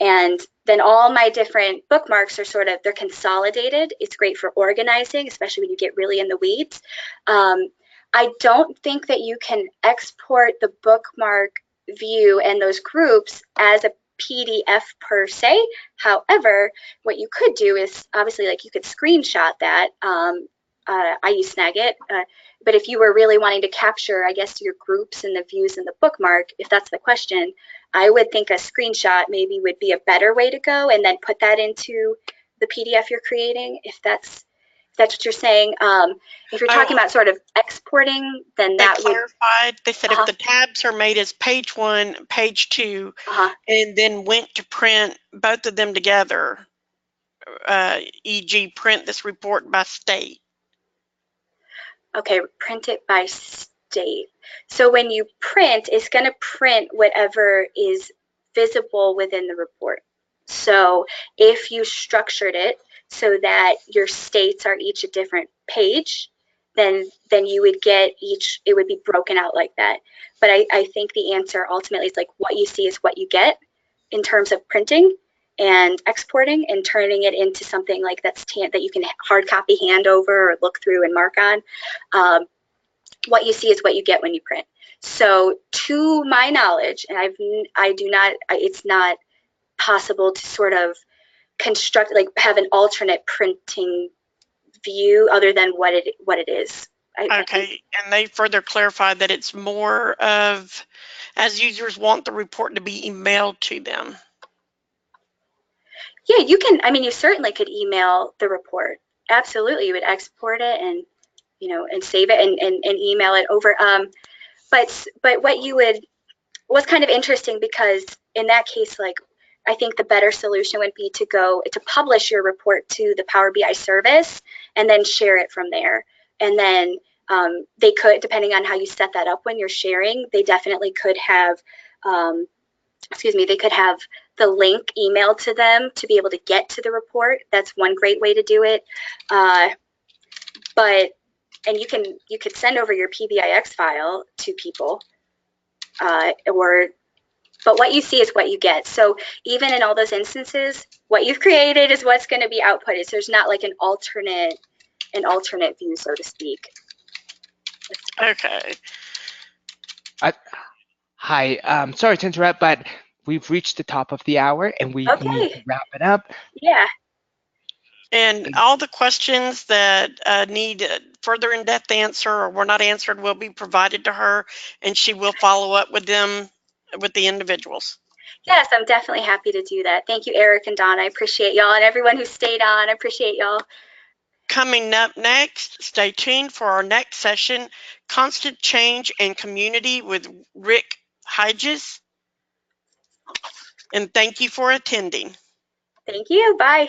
And then all my different bookmarks are sort of, they're consolidated. It's great for organizing, especially when you get really in the weeds. I don't think that you can export the bookmark view and those groups as a PDF per se. However, what you could do is obviously like you could screenshot that. I use Snagit, but if you were really wanting to capture, I guess, your groups and the views in the bookmark, if that's the question, I would think a screenshot maybe would be a better way to go, and then put that into the PDF you're creating, if that's what you're saying. If you're talking about sort of exporting, then that would. They said if the tabs are made as page 1, page 2, and then went to print both of them together, e.g. print this report by state. Okay, print it by state. So when you print, it's going to print whatever is visible within the report. So if you structured it so that your states are each a different page, then you would get each, it would be broken out like that. But I think the answer ultimately is like what you see is what you get in terms of printing and exporting and turning it into something like that you can hard copy, hand over, or look through and mark on. What you see is what you get when you print. So to my knowledge, and it's not possible to sort of construct, like have an alternate printing view other than what it is. Okay, and they further clarified that it's more of as users want the report to be emailed to them. Yeah, you can. I mean, you certainly could email the report. Absolutely, you would export it and and save it and email it over. But what's kind of interesting, because in that case, like I think the better solution would be to publish your report to the Power BI service and then share it from there. And then they could, depending on how you set that up when you're sharing, they definitely could have, they could have the link emailed to them to be able to get to the report. That's one great way to do it. And you could send over your PBIX file to people, but what you see is what you get. So even in all those instances, what you've created is what's going to be outputted. So there's not like an alternate view, so to speak. Okay. Hi, sorry to interrupt, but we've reached the top of the hour and we need to wrap it up. Yeah. And all the questions that need further in-depth answer or were not answered will be provided to her, and she will follow up with them, with the individuals. Yes, I'm definitely happy to do that. Thank you, Eric and Donna. I appreciate y'all, and everyone who stayed on. I appreciate y'all. Coming up next, stay tuned for our next session, Constant Change and Community with Rick Hedges. And thank you for attending. Thank you. Bye.